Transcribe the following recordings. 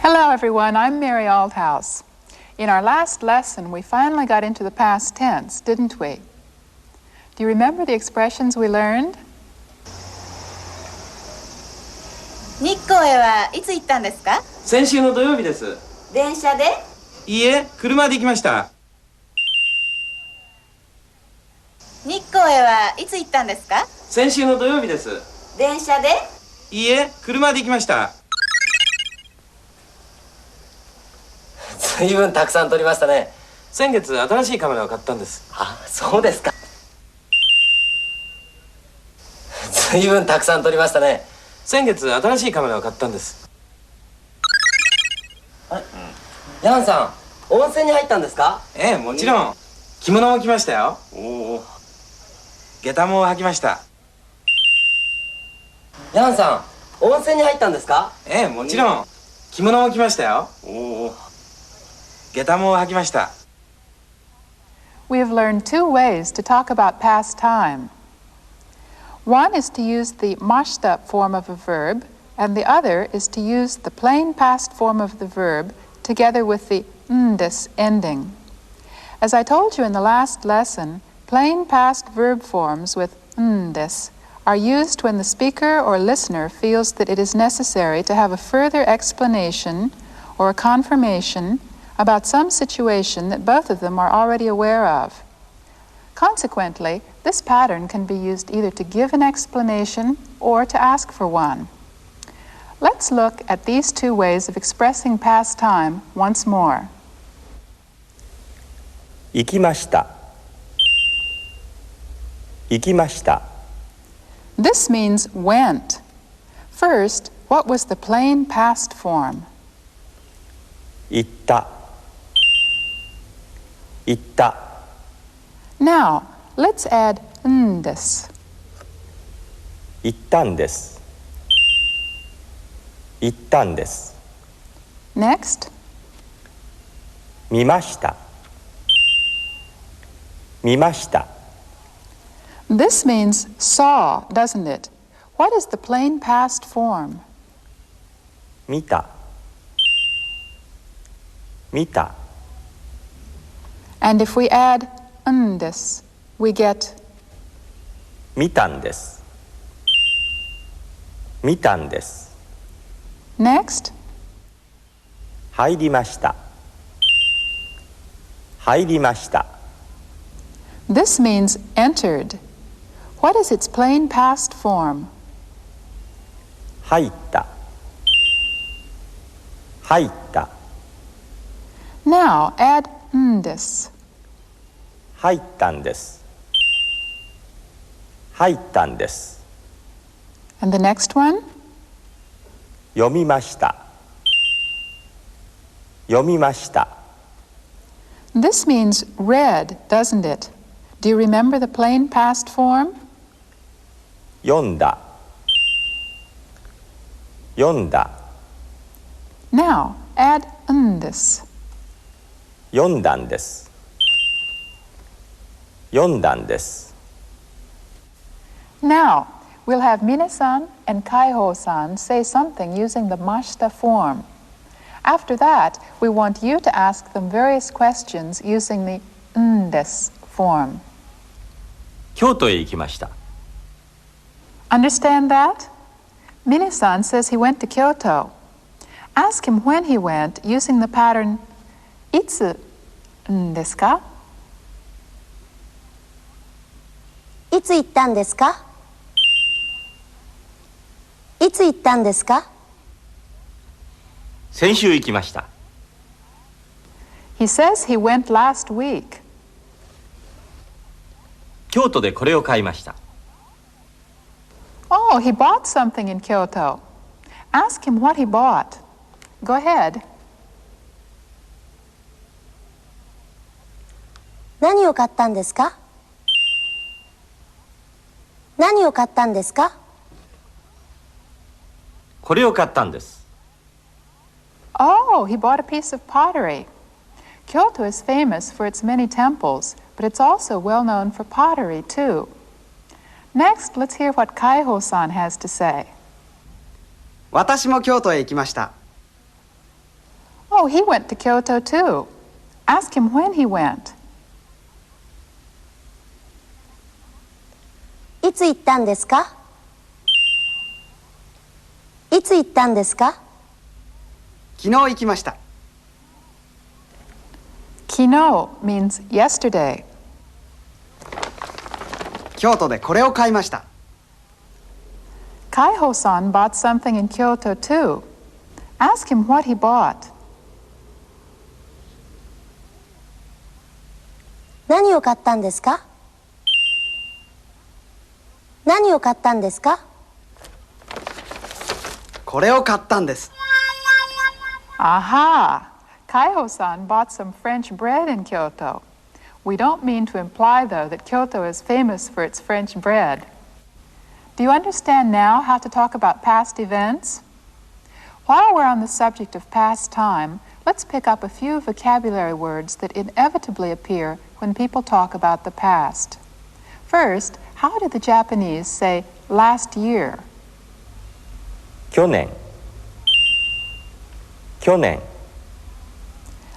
Hello everyone, I'm Mary Aldhouse. In our last lesson, we finally got into the past tense, didn't we? Do you remember the expressions we learned? 日光へはいつ行ったんですか？先週の土曜日です。電車で？いいえ、車で行きました。日光へはいつ行ったんですか？先週の土曜日です。電車で？いいえ、車で行きました。ずいぶんたくさん撮りましたね。先月新しいカメラを買ったんです。あ、そうですか。ずいぶんたくさん撮りましたね。先月新しいカメラを買ったんです。ヤンさん、温泉に入ったんですか？ええ、もちろん。着物も着ましたよ。おお。下駄も履きました。ヤンさん、温泉に入ったんですか？ええ、もちろん。着物も着ましたよ。おお。下駄も履きました。We have learned two ways to talk about past time. One is to use the mashta form of a verb, and the other is to use the plain past form of the verb together with the ndis ending. As I told you in the last lesson, plain past verb forms with ndis are used when the speaker or listener feels that it is necessary to have a further explanation or a confirmation about some situation that both of them are already aware of. Consequently, this pattern can be used either to give an explanation or to ask for one. Let's look at these two ways of expressing past time once more. 行きました。行きました。This means went. First, what was the plain past form? 行った。行った。Now, let's add ndis. 行ったんです。行ったんです。Next, 見ました。見ました。this means saw, doesn't it? What is the plain past form? 見た。見た。And if we add ndis, we get 見たんです。見たんです。next, 入りました。入りました。this means entered. What is its plain past form? 入った。入った。Now add ndis. 入ったんです。入ったんです。And the next one? 読みました。読みました。This means read, doesn't it? Do you remember the plain past form? 読んだ。読んだ。Now add ndis. 読んだんです。読んだんです。Now, we'll have Mine-san and Kaiho-san say something using the mashita form. After that, we want you to ask them various questions using the ndis form. 京都へ行きました。Understand that? Mine-san says he went to Kyoto. Ask him when he went using the pattern いつですか? いつ行ったんですか? いつ行ったんですか? 先週行きました。He says he went last week. 京都でこれを買いました。Oh, he bought something in Kyoto. Ask him what he bought. Go ahead. 何を買ったんですか? 何を買ったんですか? これを買ったんです。Oh, he bought a piece of pottery. Kyoto is famous for its many temples, but it's also well known for pottery, too. Next, let's hear what Kaiho-san has to say. 私も京都へ行きました。Oh, he went to Kyoto too. Ask him when he went. いつ行ったんですか？いつ行ったんですか？昨日行きました。Kino means yesterday. 京都でこれを買いました。Kaiho-san bought something in Kyoto too. Ask him what he bought. 何を買ったんですか？何を買ったんですか？これを買ったんです。Aha! Kaiho-san bought some French bread in Kyoto. We don't mean to imply, though, that Kyoto is famous for its French bread. Do you understand now how to talk about past events? While we're on the subject of past time, let's pick up a few vocabulary words that inevitably appear when people talk about the past. First, how do the Japanese say last year? 去年去年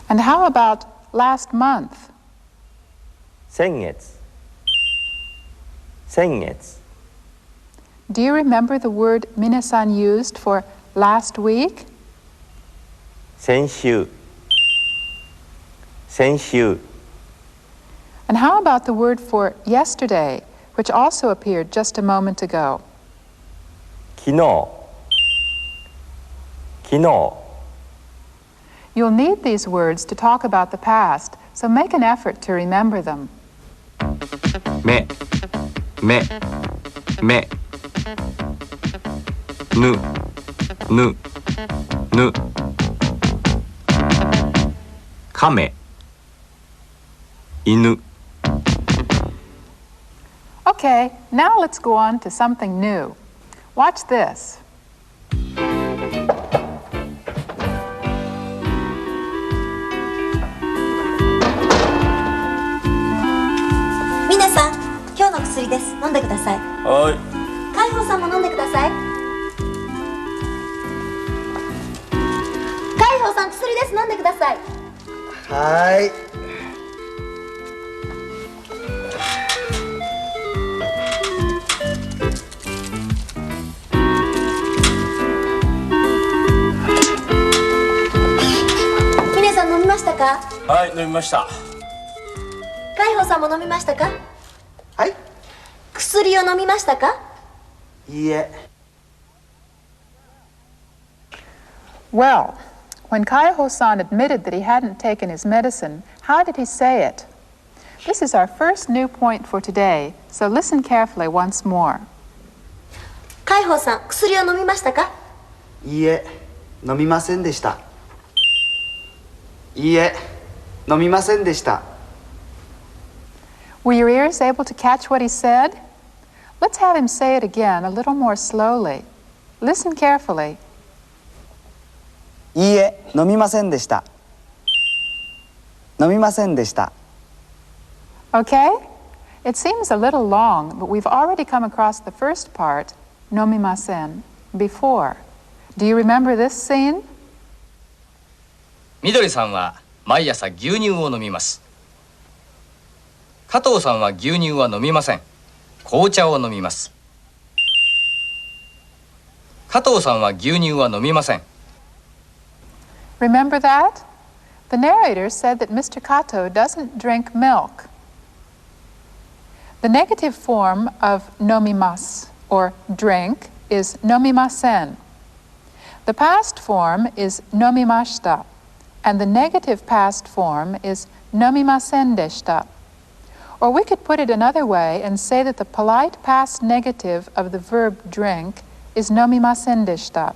And how about last month? 先月先月 Do you remember the word Minasan used for last week? 先週先週 And how about the word for yesterday, which also appeared just a moment ago? 昨日昨日 You'll need these words to talk about the past, so make an effort to remember them. 目目目ぬぬぬ亀犬 Okay, now let's go on to something new. Watch this. 皆さん、今日の薬です。飲んでください。はい海保さんも飲んでください。海保さん、薬です。飲んでください。はーい。峰さん飲みましたか？はい飲みました。海保さんも飲みましたか？はい。薬を飲みましたか？いいえ。Well, when Kaiho-san admitted that he hadn't taken his medicine, how did he say it? This is our first new point for today, so listen carefully once more. 海保さん、薬を飲みましたか？いいえ。飲みませんでした。いいえ。飲みませんでした。Were your ears able to catch what he said? Let's have him say it again a little more slowly. Listen carefully. いいえ。飲みませんでした。飲みませんでした。 Okay? It seems a little long, but we've already come across the first part, nomimasen, before. Do you remember this scene? みどりさんは毎朝牛乳を飲みます。加藤さんは牛乳は飲みません。紅茶を飲みます。加藤さんは牛乳は飲みません。 Remember that? The narrator said that Mr. Kato doesn't drink milk. The negative form of nomimasu, or drink, is nomimasen. The past form is nomimashita, and the negative past form is nomimasen deshita. Or we could put it another way and say that the polite past negative of the verb drink is nomimasen deshita.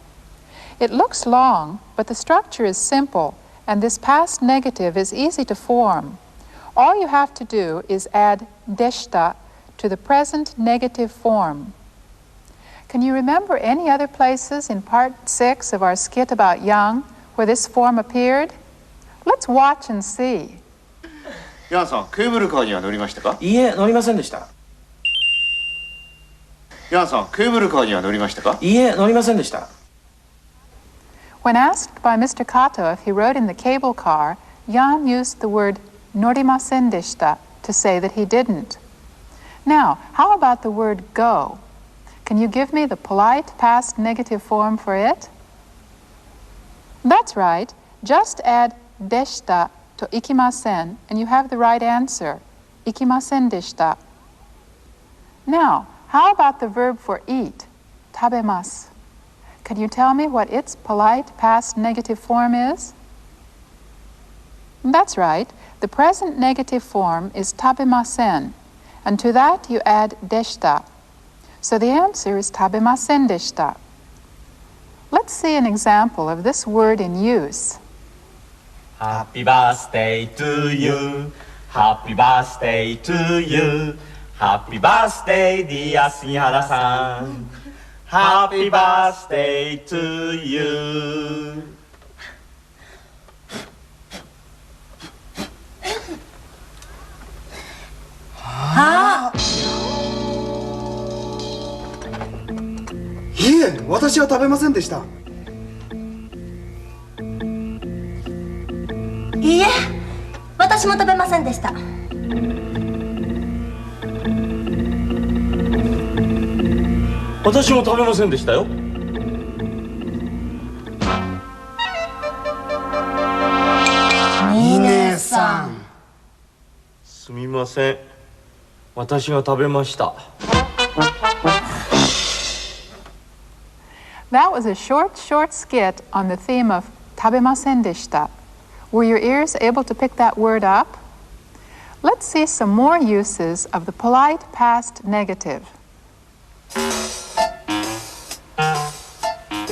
It looks long, but the structure is simple, and this past negative is easy to form. All you have to do is add deshita to the present negative form. Can you remember any other places in part 6 of our skit about Yang where this form appeared? Let's watch and see. ヤンさん、ケーブルカーには乗りましたか？いいえ乗りませんでした。ヤンさん、ケーブルカーには乗りましたか？いいえ乗りませんでした。When asked by Mr. Kato if he rode in the cable car, Jan used the word norimasen deshita to say that he didn't. Now, how about the word go? Can you give me the polite past negative form for it? That's right. Just add deshita to ikimasen and you have the right answer. Ikimasen deshita. Now, how about the verb for eat? Tabemasu. Can you tell me what its polite past negative form is? That's right. The present negative form is tabemasen, and to that you add deshita. So the answer is tabemasen deshita. Let's see an example of this word in use. Happy birthday to you. Happy birthday to you. Happy birthday, dear 杉原さん。Happy birthday to you. いえ、私は食べませんでした。いいえ、私も食べませんでした。私も食べませんでしたよ。ミネさん。すみません。私が食べました。That was a short skit on the theme of tabemasen deshita. Were your ears able to pick that word up? Let's see some more uses of the polite past negative.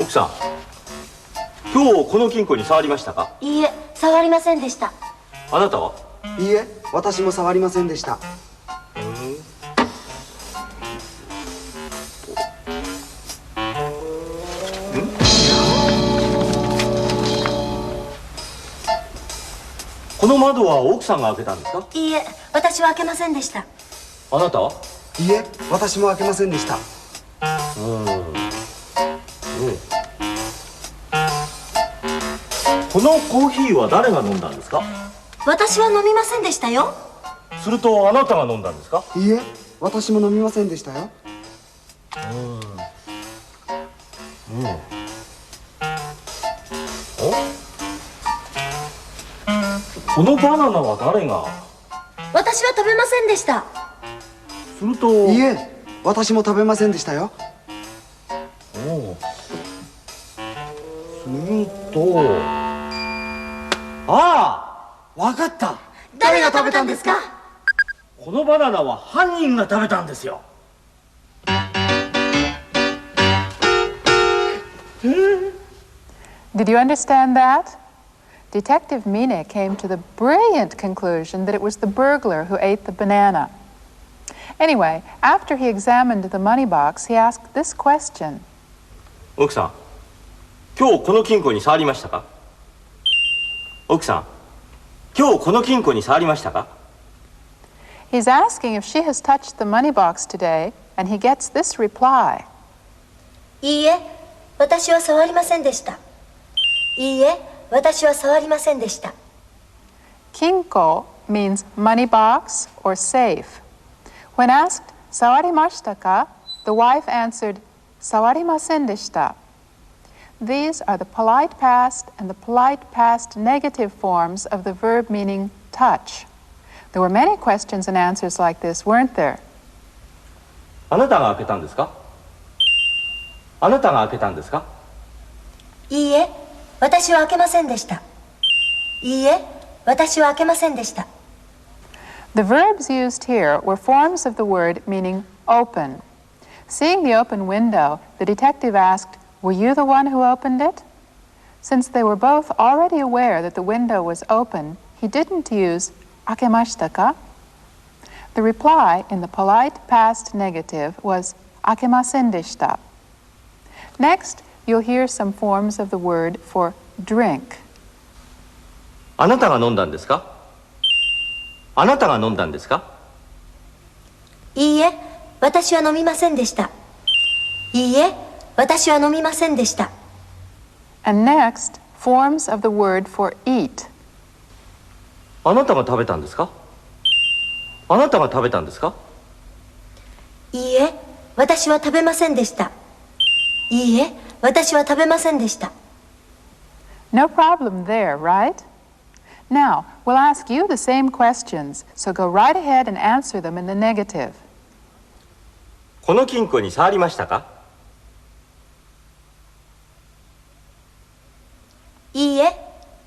奥さん、今日この金庫に触りましたか？いいえ、触りませんでした。あなたは？いいえ、私も触りませんでした。この窓は奥さんが開けたんですか？いいえ、私は開けませんでした。あなたは？いいえ、私も開けませんでした。このコーヒーは誰が飲んだんですか？私は飲みませんでしたよ。するとあなたが飲んだんですか？いいえ、私も飲みませんでしたよ。このバナナは誰が？私は食べませんでした。するといいえ、私も食べませんでしたよ。するとああ、わかった。誰が食べたんですか？このバナナは犯人が食べたんですよ。Did you understand that? Detective Mine came to the brilliant conclusion that it was the burglar who ate the banana. Anyway, after he examined the money box, he asked this question. 奥さん、今日この金庫に触りましたか？奥さん、今日この金庫に触りましたか？ He's asking if she has touched the money box today, and he gets this reply. いいえ、私は触りませんでした。いいえ、私は触りませんでした。Kinko means money box or safe. When asked, 触りましたか? The wife answered, 触りませんでした. These are the polite past and the polite past negative forms of the verb meaning touch. There were many questions and answers like this, weren't there? あなたが開けたんですか？あなたが開けたんですか？いいえ、私は開けませんでした。いいえ、私は開けませんでした。The verbs used here were forms of the word meaning open. Seeing the open window, the detective asked, "Were you the one who opened it?" Since they were both already aware that the window was open, he didn't use 開けましたか? The reply in the polite past negative was 開けませんでした. Next, you'll hear some forms of the word for drink. あなたが飲んだんですか？あなたが飲んだんですか？いいえ、私は飲みませんでした。いいえ、私は飲みませんでした。And next, forms of the word for eat. あなたが食べたんですか？あなたが食べたんですか？いいえ、私は食べませんでした。いいえ、私は食べませんでした。No problem there, right? Now, we'll ask you the same questions, so go right ahead and answer them in the negative. この金庫に触りましたか？いいえ、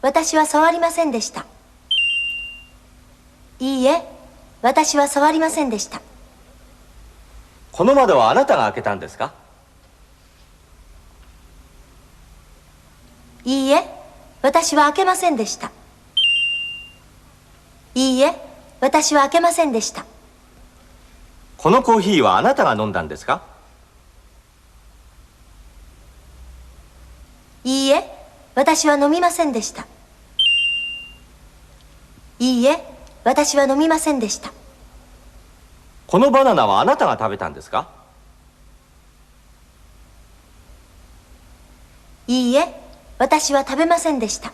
私は触りませんでした。いいえ、私は触りませんでした。この窓はあなたが開けたんですか？いいえ、私は開けませんでした。いいえ、私は開けませんでした。このコーヒーはあなたが飲んだんですか？いいえ、私は飲みませんでした。いいえ、私は飲みませんでした。このバナナはあなたが食べたんですか？いいえ、私は食べませんでした。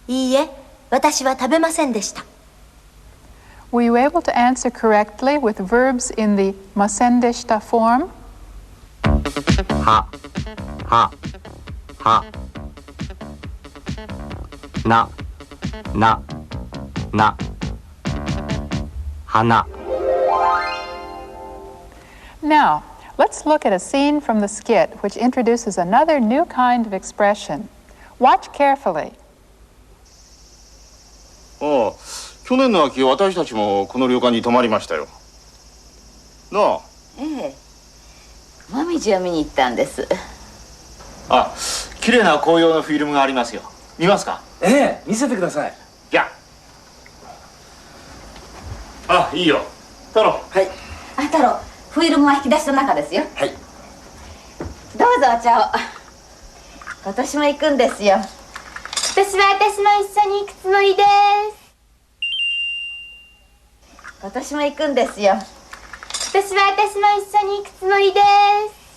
いいえ、私は食べませんでした。Were you able to answer correctly with verbs in the masendeshita form? は、は、は、な、な、な、花。 Now, let's look at a scene from the skit which introduces another new kind of expression. Watch carefully. ああ、去年の秋私たちもこの旅館に泊まりましたよ。なあ。ええ。もみじを見に行ったんです。あ、綺麗な紅葉のフィルムがありますよ。見ますか？ええ、見せてください。じゃあ。あ、いいよ。太郎。はい。あ、太郎、フィルムは引き出しの中ですよ。はい。どうぞお茶を。今年も行くんですよ。私も一緒に行くつもりです。今年も行くんですよ。私も一緒に行くつもりです。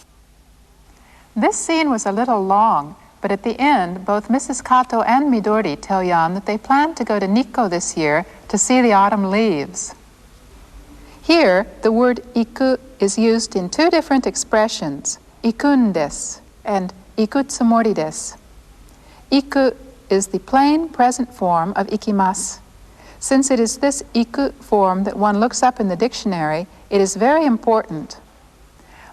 This scene was a little long, but at the end, both Mrs. Kato and Midori tell Jan that they plan to go to Nikko this year to see the autumn leaves. Here, the word iku is used in two different expressions, ikun desu and ikutsumori desu. Iku is the plain present form of ikimasu. Since it is this iku form that one looks up in the dictionary, it is very important.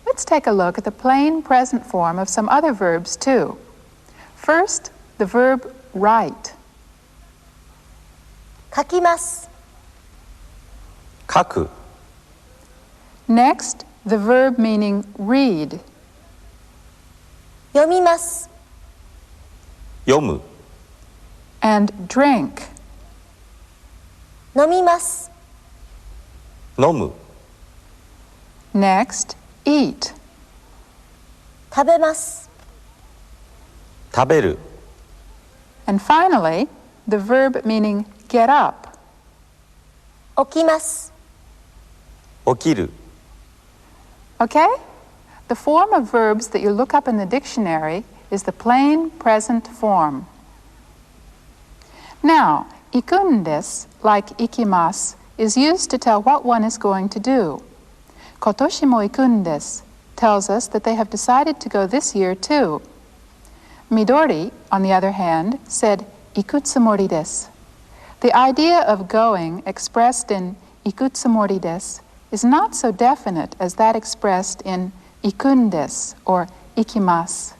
Let's take a look at the plain present form of some other verbs too. First, the verb write. 書きます。書く。 Next, the verb meaning read. 読みます。読む。 And drink. 飲みます。飲む。 Next, eat. 食べます。食べる。 And finally, the verb meaning get up. 起きます。起きる。 Okay? The form of verbs that you look up in the dictionary is the plain present form. Now, ikun desu, like ikimasu, is used to tell what one is going to do. Kotoshi mo ikun desu tells us that they have decided to go this year too. Midori, on the other hand, said ikutsumori desu. The idea of going expressed in ikutsumori desu is not so definite as that expressed in ikun desu or ikimasu.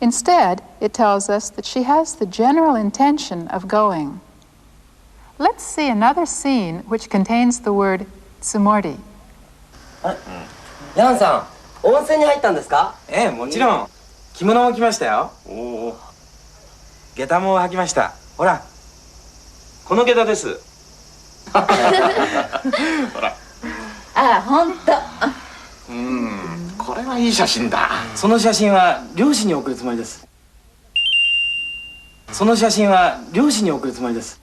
Instead, it tells us that she has the general intention of going. Let's see another scene which contains the word tsumori. ヤンさん、温泉に入ったんですか？ええ、もちろん。着物も着ましたよ。おお。下駄も履きました。ほら。この下駄です。ほら。ああ、ほんと。これはいい写真だ。その写真は両親に送るつもりです。その写真は両親に送るつもりです。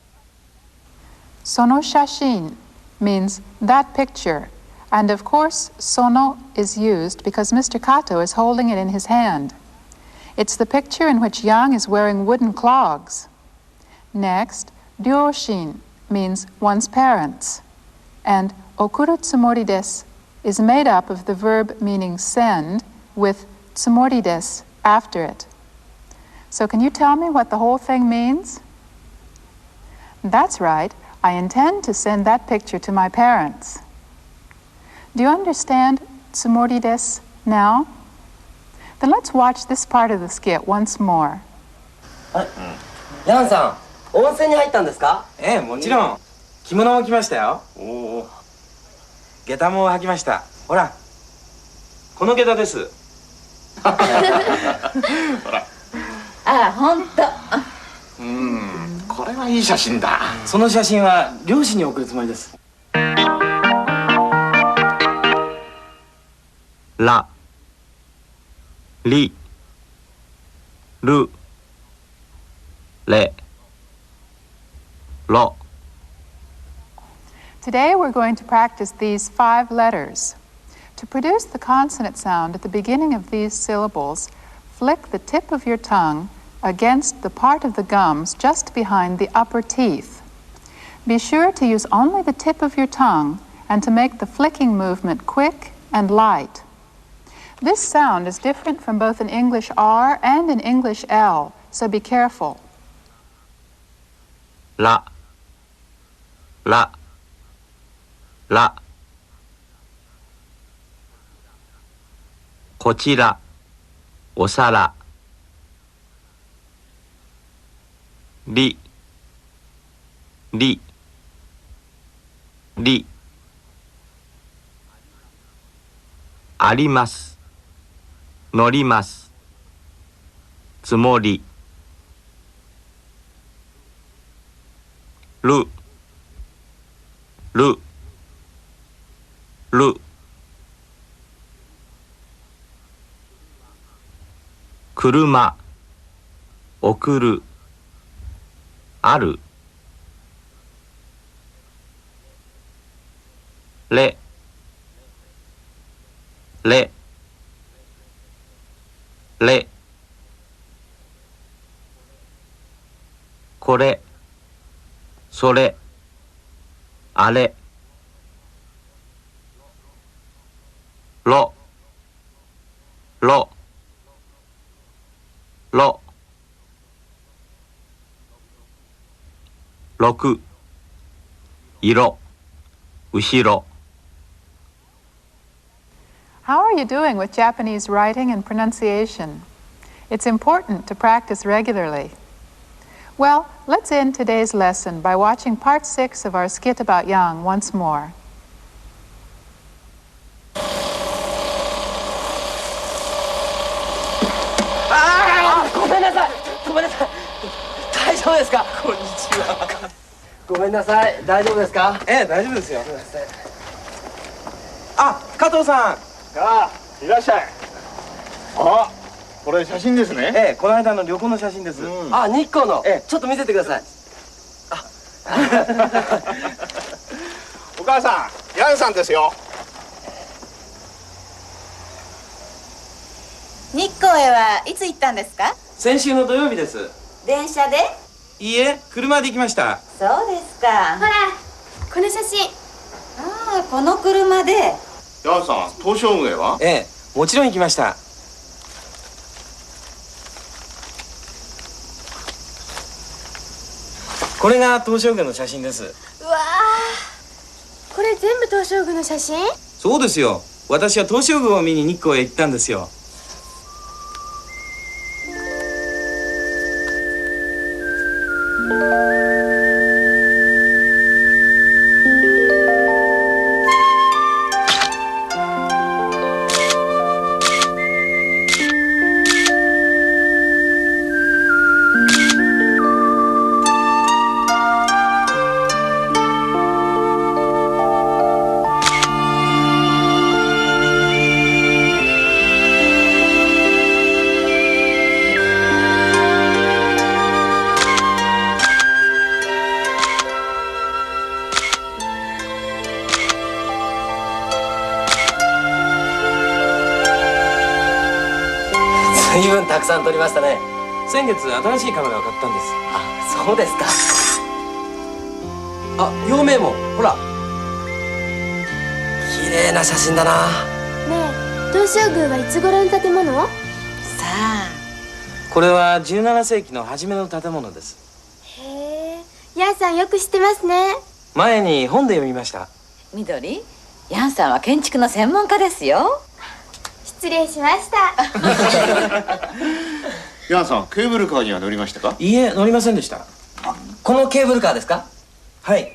Sono shashin means that picture, and of course sono is used because Mr. Kato is holding it in his hand. It's the picture in which Yang is wearing wooden clogs. Next, ryoshin means one's parents, and okuru tsumori desu is made up of the verb meaning send with tsumori desu after it. So can you tell me what the whole thing means? That's right. I intend to send that picture to my parents. Do you understand tsumori desu now? Then let's watch this part of the skit once more. ヤンさん、温泉に入ったんですか？ええ、もちろん。着物も着ましたよ。おお。下駄も履きました。ほら、この下駄です。ほら。あら、ほんと。これはいい写真だ。その写真は両親に送るつもりです。ら、り、る、れ、ろ。 Today we're going to practice these 5 letters. To produce the consonant sound at the beginning of these syllables, flick the tip of your tongue against the part of the gums just behind the upper teeth. Be sure to use only the tip of your tongue and to make the flicking movement quick and light. This sound is different from both in English R and in English L, so be careful. ら、ら、ら。こちら、お皿。り、り、り。あります。乗ります。つもり。る、る、る。車、送る、ある。れ、れ、れ。これ、それ、あれ。ろ、ろ、ろ。6、色、後ろ。 How are you doing with Japanese writing and pronunciation? It's important to practice regularly. Well, let's end today's lesson by watching part 6 of our skit about Yang once more. ごめんなさい。ごめんなさい。大丈夫ですか？こんにちは。ごめんなさい。大丈夫ですか？ええ、大丈夫ですよ。あ、加藤さん。ああ、いらっしゃい。あ、これ写真ですね。ええ、この間の旅行の写真です。あ、日光の。ええ、ちょっと見せてください。お母さん、ヤンさんですよ。日光へはいつ行ったんですか？先週の土曜日です。電車で？いいえ、車で行きました。そうですか。ほら、この写真。ああ、この車で。ヤンさん、東照宮は？ええ、もちろん行きました。これが東照宮の写真です。うわー、これ全部東照宮の写真？そうですよ。私は東照宮を見に日光へ行ったんですよ。随分たくさん撮りましたね。先月新しいカメラを買ったんです。あ、そうですか。あ、陽明門、ほら綺麗な写真だな。ねえ、東照宮はいつ頃の建物？さあ。これは17世紀の初めの建物です。へえ、ヤンさんよく知ってますね。前に本で読みました。緑、ヤンさんは建築の専門家ですよ。失礼しました。ヤンさん、ケーブルカーには乗りましたか？いいえ、乗りませんでした。このケーブルカーですか？はい。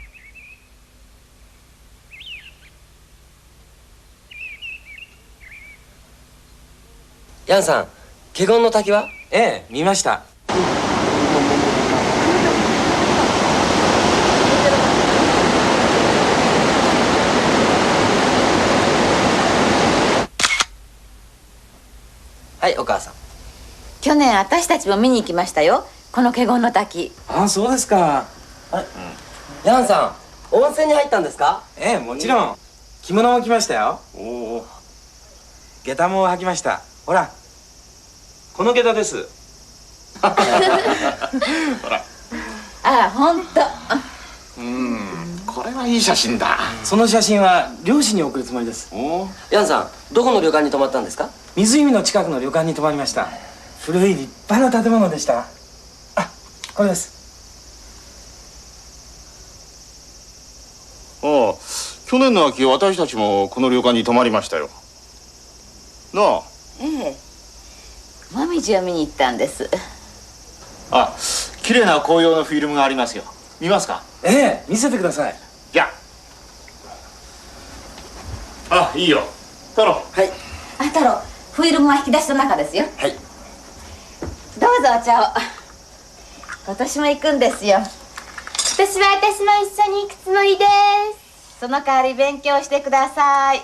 ヤンさん、華厳の滝は？ええ、見ました。はい、お母さん。去年私たちも見に行きましたよ、この華厳の滝。あ、そうですか。ヤンさん、温泉に入ったんですか？ええ、もちろん。着物も着ましたよ。おお。下駄も履きました。ほら、この下駄です。ほら。ああ、本当。これはいい写真だ。その写真は漁師に送るつもりです。ヤンさん、どこの旅館に泊まったんですか？湖の近くの旅館に泊まりました。古い立派な建物でした。あ、これです。ああ、去年の秋私たちもこの旅館に泊まりましたよ。なあ。ええ、もみじを見に行ったんです。あ、綺麗な紅葉のフィルムがありますよ。見ますか？ええ、見せてください。じゃあ。あ、いいよ。太郎。はい。あ、太郎、フィルムは引き出しの中ですよ。はい。どうぞお茶を。今年も行くんですよ。私も一緒に行くつもりです。その代わり勉強してください。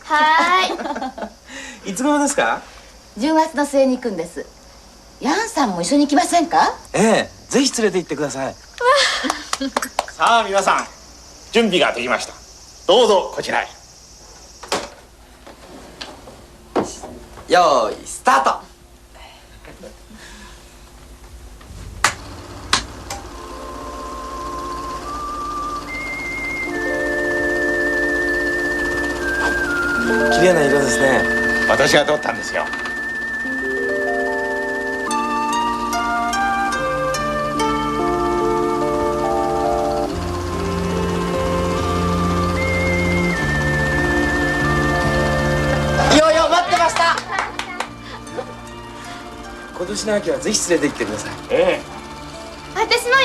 はーい。いつ頃ですか10月の末に行くんです。ヤンさんも一緒に行きませんか？ええ、ぜひ連れて行ってください。さあ皆さん、準備ができました。どうぞこちらへ。よーい、スタート。綺麗な色ですね。私が撮ったんですよ。今年の秋はぜひ連れて行ってください。ええ。私もよ。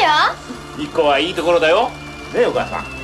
日光はいいところだよ。ねえお母さん。